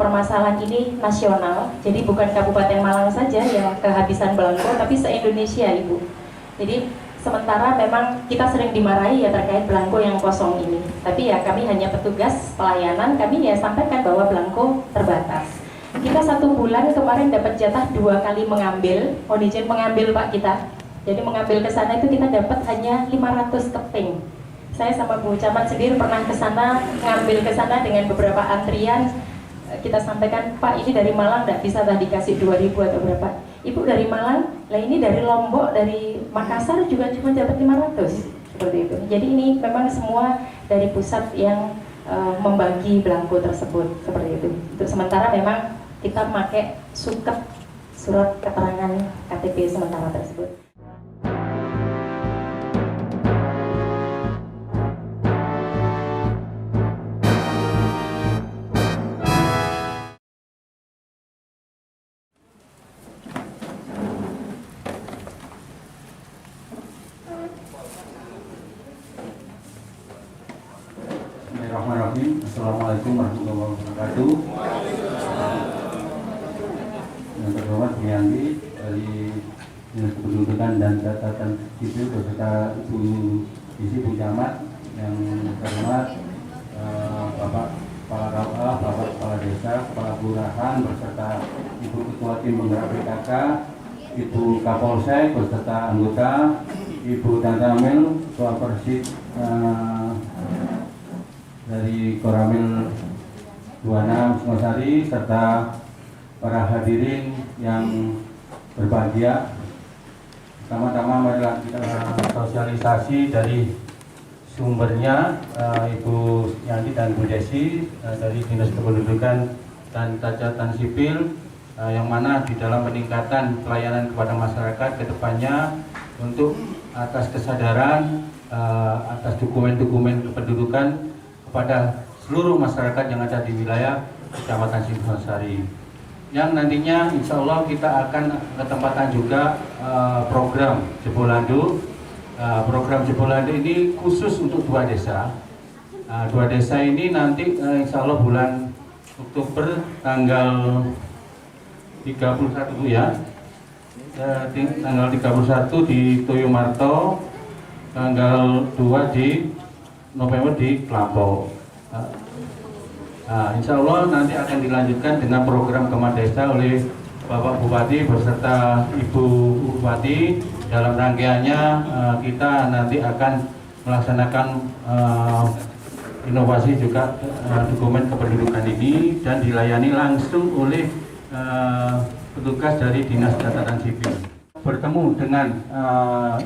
permasalahan ini nasional, jadi bukan Kabupaten Malang saja yang kehabisan belangko, tapi se-Indonesia, Ibu. Jadi sementara memang kita sering dimarahi ya terkait belangko yang kosong ini, tapi ya kami hanya petugas pelayanan, kami ya sampaikan bahwa belangko terbatas. Kita 1 bulan kemarin dapat jatah 2 kali mengambil, mohon izin mengambil Pak kita. Jadi mengambil ke sana itu kita dapat hanya 500 keping. Saya sama Bu Camat sendiri pernah ke sana, ngambil ke sana dengan beberapa antrian. Kita sampaikan, Pak ini dari Malang nggak bisa tadi kasih 2.000 atau berapa. Ibu dari Malang, lah ini dari Lombok, dari Makassar juga cuma dapat 500. Seperti itu. Jadi ini memang semua dari pusat yang membagi belangko tersebut. Seperti itu. Untuk sementara memang kita pakai suket, surat keterangan KTP sementara tersebut. Bismillahirrahmanirrahim. Assalamualaikum warahmatullahi wabarakatuh. Yang terhormat Bu Yanti dari Dinas Kependudukan dan Catatan Sipil beserta Ibu Isi Bu Camat, yang terhormat Bapak Kepala KUA, Bapak Kepala Desa, Kepala Kelurahan beserta Ibu Ketua Tim Penggerak PKK, Ibu Kapolsek beserta anggota, Ibu Tantamil, Ketua Persid dari Koramil 26 Singosari, serta para hadirin yang berbahagia. Pertama-tama marilah kita sosialisasi dari sumbernya, Ibu Yanti dan Bu Desi dari Dinas Kependudukan dan Catatan Sipil, yang mana di dalam peningkatan pelayanan kepada masyarakat ke depannya untuk atas kesadaran atas dokumen-dokumen kependudukan kepada seluruh masyarakat yang ada di wilayah Kecamatan Singosari, yang nantinya insya Allah kita akan ketempatan juga program Jebolando. Program Jebolando ini khusus untuk 2 desa. 2 desa ini nanti insya Allah bulan Oktober tanggal 31 ya, tanggal 31 di Toyomarto, tanggal 2 di November di Kelapa. Insya Allah nanti akan dilanjutkan dengan program Kemah Desa oleh Bapak Bupati beserta Ibu Bupati. Dalam rangkaiannya kita nanti akan melaksanakan inovasi juga dokumen kependudukan ini dan dilayani langsung oleh petugas dari Dinas Catatan Sipil. Bertemu dengan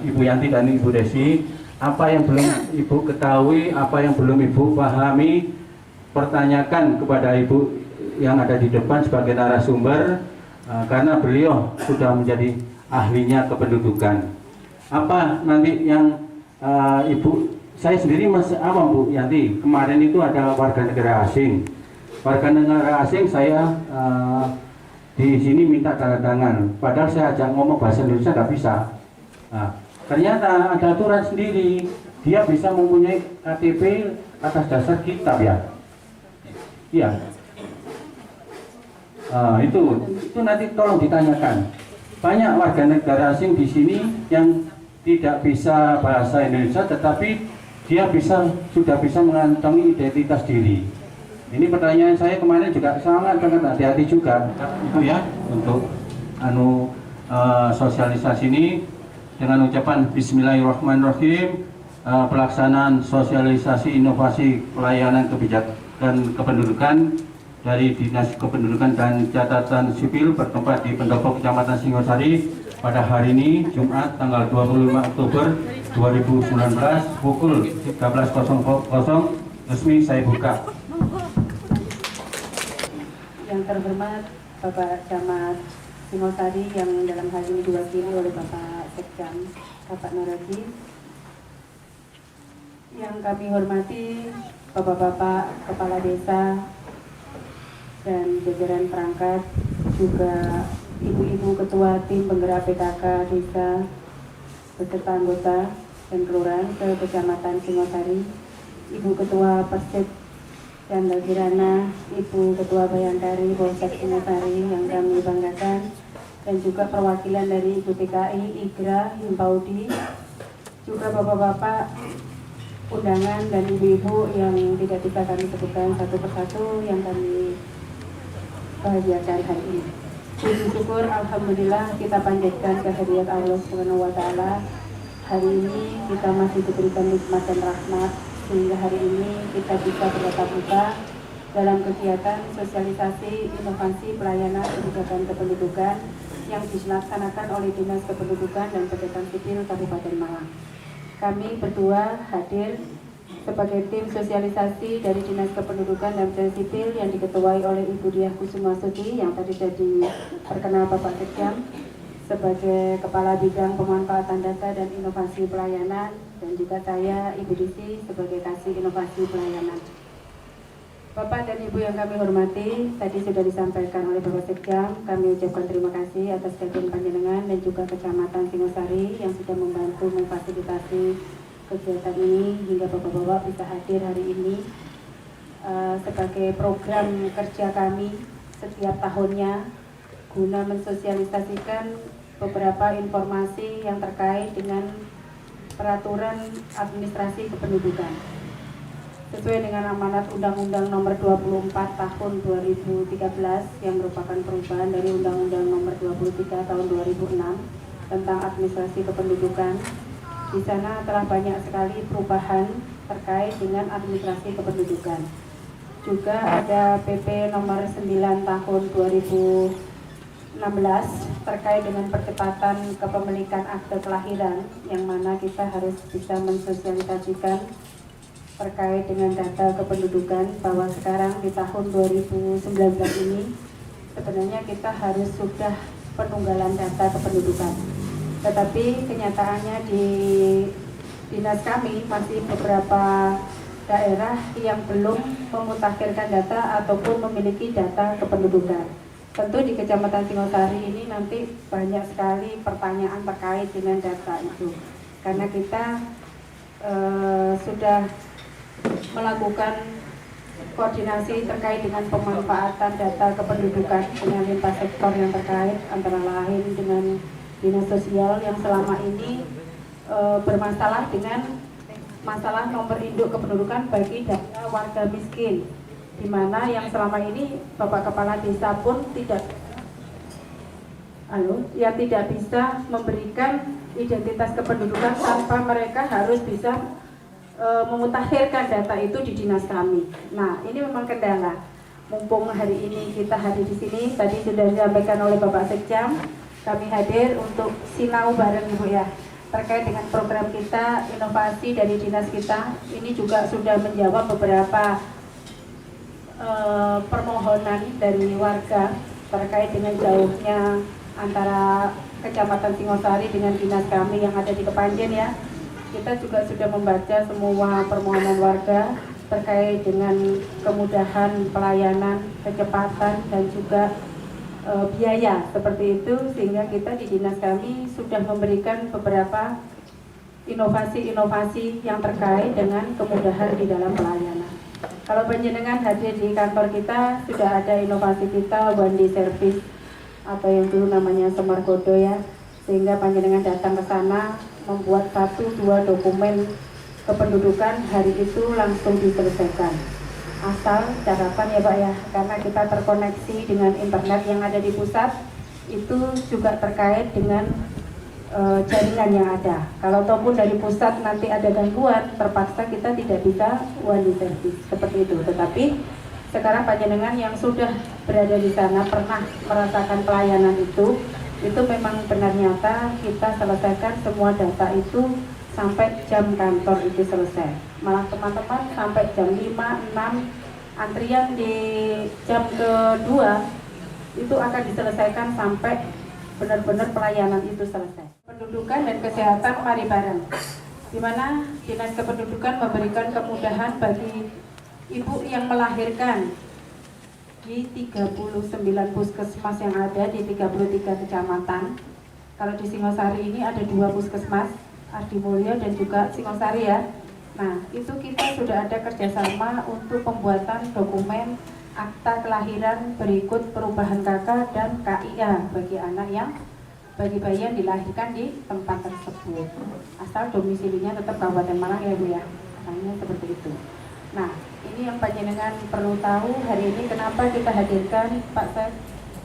Ibu Yanti dan Ibu Desi, apa yang belum Ibu ketahui, apa yang belum Ibu pahami, pertanyakan kepada Ibu yang ada di depan sebagai narasumber, karena beliau sudah menjadi ahlinya kependudukan. Apa nanti yang Ibu, saya sendiri masih awam Bu Yanti, kemarin itu ada warga negara asing. Warga negara asing saya di sini minta tanda tangan, padahal saya ajak ngomong bahasa Indonesia nggak bisa. Ternyata ada aturan sendiri, dia bisa mempunyai KTP atas dasar kitab ya. Iya. Itu nanti tolong ditanyakan. Banyak warga negara asing di sini yang tidak bisa bahasa Indonesia, tetapi dia sudah bisa mengantongi identitas diri. Ini pertanyaan saya kemarin juga sangat hati-hati juga, itu ya, untuk sosialisasi ini. Dengan ucapan Bismillahirrahmanirrahim, pelaksanaan sosialisasi inovasi pelayanan kebijakan kependudukan dari Dinas Kependudukan dan Catatan Sipil bertempat di Pendopo Kecamatan Singosari pada hari ini Jumat tanggal 25 Oktober 2019 pukul 13.00 resmi saya buka. Yang terhormat Bapak Camat Singosari yang dalam hal ini diwakili oleh Bapak Sekjam, Bapak Noradi. Yang kami hormati Bapak-bapak Kepala Desa dan jajaran perangkat, juga Ibu-ibu Ketua Tim Penggerak PKK Desa beserta anggota dan kelurahan ke Kecamatan Singosari, Ibu Ketua Persid dan Kirana Ibu Ketua Bayangkari Polsek Singosari yang kami banggakan, dan juga perwakilan dari Ibu TKI, IGRA, Himpaudi, juga bapak-bapak undangan dan ibu-ibu yang tidak bisa kami sebutkan satu persatu yang kami bahagiakan hari ini. Puji syukur Alhamdulillah kita panjatkan kehadirat Allah Subhanahu wa Ta'ala. Hari ini kita masih diberikan nikmat dan rahmat sehingga hari ini kita bisa bertatap muka dalam kegiatan sosialisasi inovasi pelayanan kebijakan kependudukan yang dilaksanakan oleh Dinas Kependudukan dan Pencatatan Sipil Kabupaten Malang. Kami berdua hadir sebagai tim sosialisasi dari Dinas Kependudukan dan Pencatatan Sipil yang diketuai oleh Ibu Diah Kusumasudi yang tadi jadi perkenal Bapak Sekjam sebagai Kepala Bidang Pemanfaatan Data dan Inovasi Pelayanan, dan juga saya Ibu Disi sebagai Kasih Inovasi Pelayanan. Bapak dan Ibu yang kami hormati, tadi sudah disampaikan oleh Bapak Sekjam, kami ucapkan terima kasih atas kehadiran panjenengan dan juga Kecamatan Singosari yang sudah membantu memfasilitasi kegiatan ini hingga Bapak-Bapak bisa hadir hari ini sebagai program kerja kami setiap tahunnya guna mensosialisasikan beberapa informasi yang terkait dengan peraturan administrasi kependudukan. Sesuai dengan amanat Undang-Undang Nomor 24 Tahun 2013 yang merupakan perubahan dari Undang-Undang Nomor 23 Tahun 2006 tentang administrasi kependudukan. Di sana telah banyak sekali perubahan terkait dengan administrasi kependudukan. Juga ada PP Nomor 9 Tahun 2016 terkait dengan percepatan kepemilikan akte kelahiran, yang mana kita harus bisa mensosialisasikan terkait dengan data kependudukan bahwa sekarang di tahun 2019 ini sebenarnya kita harus sudah penunggalan data kependudukan. Tetapi kenyataannya di dinas kami masih beberapa daerah yang belum memutakhirkan data ataupun memiliki data kependudukan. Tentu di Kecamatan Singosari ini nanti banyak sekali pertanyaan terkait dengan data itu, karena kita sudah melakukan koordinasi terkait dengan pemanfaatan data kependudukan dengan lintas sektor yang terkait, antara lain dengan dinas sosial yang selama ini bermasalah dengan masalah nomor induk kependudukan bagi data warga miskin, di mana yang selama ini Bapak Kepala Desa pun tidak bisa memberikan identitas kependudukan tanpa mereka harus bisa memutakhirkan data itu di dinas kami. Nah, ini memang kendala. Mumpung hari ini kita hadir di sini, tadi sudah disampaikan oleh Bapak Sekjam, kami hadir untuk sinau bareng Ibu ya, terkait dengan program kita, inovasi dari dinas kita. Ini juga sudah menjawab beberapa permohonan dari warga terkait dengan jauhnya antara Kecamatan Singosari dengan dinas kami yang ada di Kepanjen ya. Kita juga sudah membaca semua permohonan warga terkait dengan kemudahan pelayanan, kecepatan, dan juga biaya seperti itu, sehingga kita di dinas kami sudah memberikan beberapa inovasi-inovasi yang terkait dengan kemudahan di dalam pelayanan. Kalau panjenengan hadir di kantor kita, sudah ada inovasi kita One Day Service atau yang dulu namanya Semargodo ya, sehingga panjenengan datang ke sana membuat 1-2 dokumen kependudukan, hari itu langsung diselesaikan. Asal catatan ya Pak ya, karena kita terkoneksi dengan internet yang ada di pusat, itu juga terkait dengan jaringan yang ada. Kalau ataupun dari pusat nanti ada gangguan, terpaksa kita tidak bisa one day service seperti itu. Tetapi sekarang panjenengan yang sudah berada di sana pernah merasakan pelayanan itu memang benar nyata kita selesaikan semua data itu sampai jam kantor itu selesai. Malah teman-teman sampai jam 5, 6 antrian di jam kedua itu akan diselesaikan sampai benar-benar pelayanan itu selesai. Pendudukan dan kesehatan mari bareng, di mana Dinas Kependudukan memberikan kemudahan bagi ibu yang melahirkan di 39 puskesmas yang ada di 33 kecamatan. Kalau di Singosari ini ada 2 puskesmas, Adi Mulyo dan juga Singosari ya. Nah, itu kita sudah ada kerjasama untuk pembuatan dokumen akta kelahiran berikut perubahan KK dan KIA bagi anak bagi bayi yang dilahirkan di tempat tersebut. Asal domisilinya tetap Kabupaten Malang ya Bu ya. Katanya seperti itu. Nah, ini yang panjenengan perlu tahu hari ini kenapa kita hadirkan Pak Sek,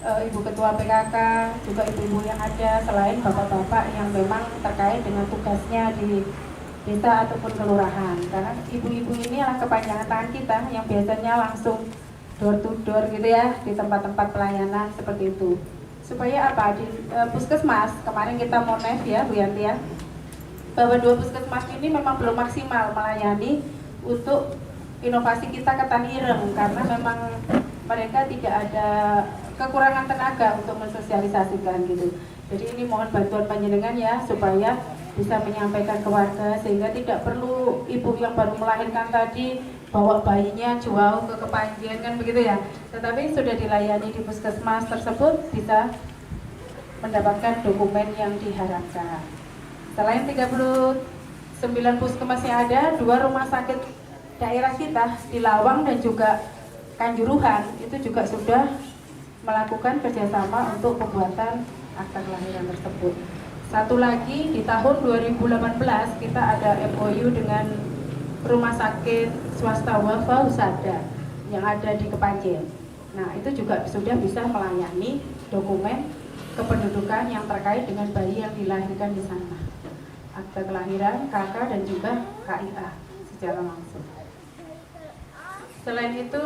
Ibu Ketua PKK, juga ibu-ibu yang ada selain bapak-bapak yang memang terkait dengan tugasnya di desa ataupun kelurahan. Karena ibu-ibu ini adalah kepanjangan tangan kita yang biasanya langsung door to door gitu ya di tempat-tempat pelayanan seperti itu. Supaya apa? Di puskesmas kemarin kita monef ya Bu Yanti ya, bahwa 2 puskesmas ini memang belum maksimal melayani untuk inovasi kita Ketan Ireng karena memang mereka tidak ada kekurangan tenaga untuk mensosialisasikan gitu. Jadi ini mohon bantuan panjenengan ya supaya bisa menyampaikan ke warga sehingga tidak perlu ibu yang baru melahirkan tadi bawa bayinya jauh ke Kepanjen kan begitu ya. Tetapi sudah dilayani di puskesmas tersebut bisa mendapatkan dokumen yang diharapkan. Selain 39 puskesmas yang ada, 2 rumah sakit daerah kita di Lawang dan juga Kanjuruhan itu juga sudah melakukan kerjasama untuk pembuatan akta kelahiran tersebut. Satu lagi di tahun 2018 kita ada MOU dengan rumah sakit swasta Wafa Husada yang ada di Kepanjen. Nah itu juga sudah bisa melayani dokumen kependudukan yang terkait dengan bayi yang dilahirkan di sana, akta kelahiran, KK dan juga KIA secara langsung. Selain itu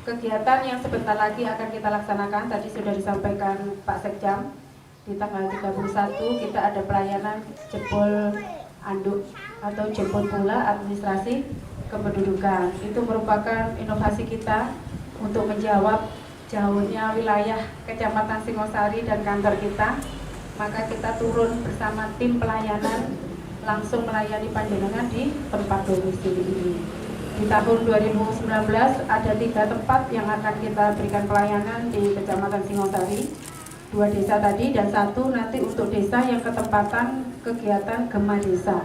kegiatan yang sebentar lagi akan kita laksanakan tadi sudah disampaikan Pak Sekjam. Di tanggal 31 kita ada pelayanan jempol anduk atau jempol pula administrasi kependudukan. Itu merupakan inovasi kita untuk menjawab jauhnya wilayah Kecamatan Singosari dan kantor kita. Maka kita turun bersama tim pelayanan langsung melayani panjenengan di tempat domisili ini. Di tahun 2019 ada 3 tempat yang akan kita berikan pelayanan di Kecamatan Singosari, 2 desa tadi dan 1 nanti untuk desa yang ketempatan kegiatan Gema Desa.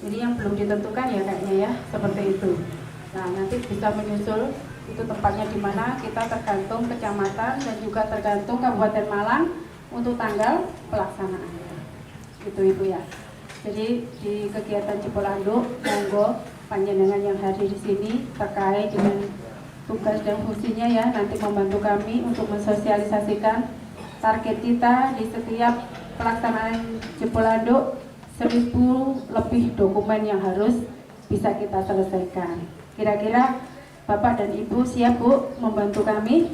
Jadi yang belum ditentukan ya kayaknya ya seperti itu. Nah nanti bisa menyusul itu tempatnya di mana kita tergantung kecamatan dan juga tergantung Kabupaten Malang untuk tanggal pelaksanaannya. Itu Ibu ya. Jadi di kegiatan Jempol Anduk, monggo panjenengan yang hadir di sini terkait dengan tugas dan fungsinya ya nanti membantu kami untuk mensosialisasikan target kita di setiap pelaksanaan Jempol Anduk 1000 lebih dokumen yang harus bisa kita selesaikan. Kira-kira Bapak dan Ibu siap Bu membantu kami?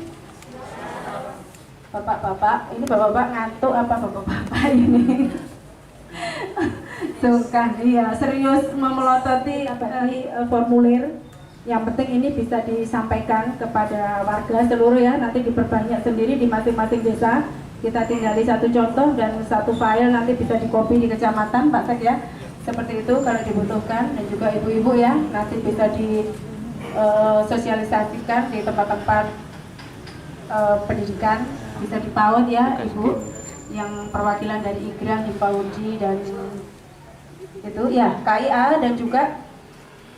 Bapak-bapak, ini bapak-bapak ngantuk apa bapak-bapak ini? Suka, iya serius memelototi formulir. Yang penting ini bisa disampaikan kepada warga seluruh ya, nanti diperbanyak sendiri di masing-masing desa. Kita tinggali 1 contoh dan 1 file nanti bisa dikopi di kecamatan Pak Sek ya. Seperti itu kalau dibutuhkan dan juga ibu-ibu ya, nanti bisa disosialisasikan di tempat-tempat pendidikan, bisa dipaut ya Ibu, yang perwakilan dari IGRA, Himpaudi dan itu ya KIA dan juga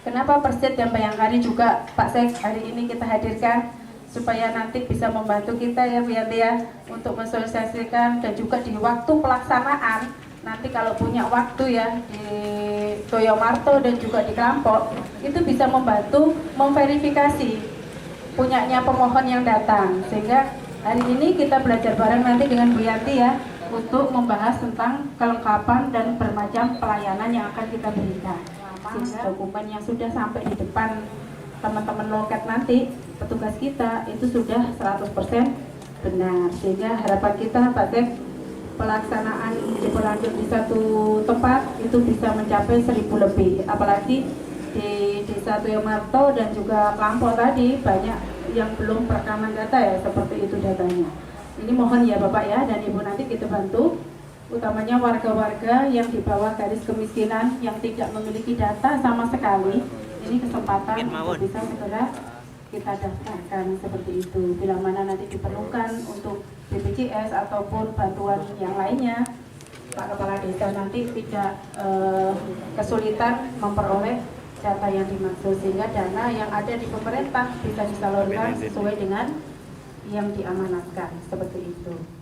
kenapa Persit dan Bayangkari juga Pak Sek hari ini kita hadirkan supaya nanti bisa membantu kita ya Bu Yanti ya untuk mensosialisasikan dan juga di waktu pelaksanaan nanti kalau punya waktu ya di Toyomarto dan juga di Kelampok itu bisa membantu memverifikasi punyanya pemohon yang datang sehingga hari ini kita belajar bareng nanti dengan Bu Yanti ya untuk membahas tentang kelengkapan dan bermacam pelayanan yang akan kita berikan. Sehingga dokumen yang sudah sampai di depan teman-teman loket nanti petugas kita itu sudah 100% benar. Sehingga harapan kita Pak Sek pelaksanaan Jempol Anduk di 1 tempat itu bisa mencapai 1000 lebih. Apalagi di Desa Toyomarto dan juga Kelampok tadi banyak yang belum perekaman data ya seperti itu datanya. Ini mohon ya Bapak ya dan Ibu nanti kita bantu utamanya warga-warga yang di bawah garis kemiskinan yang tidak memiliki data sama sekali. Ini kesempatan untuk bisa segera kita daftarkan seperti itu. Bila mana nanti diperlukan untuk BPJS ataupun bantuan yang lainnya, Pak Kepala Desa nanti tidak kesulitan memperoleh data yang dimaksud, sehingga dana yang ada di pemerintah bisa disalurkan sesuai dengan yang diamanatkan, seperti itu.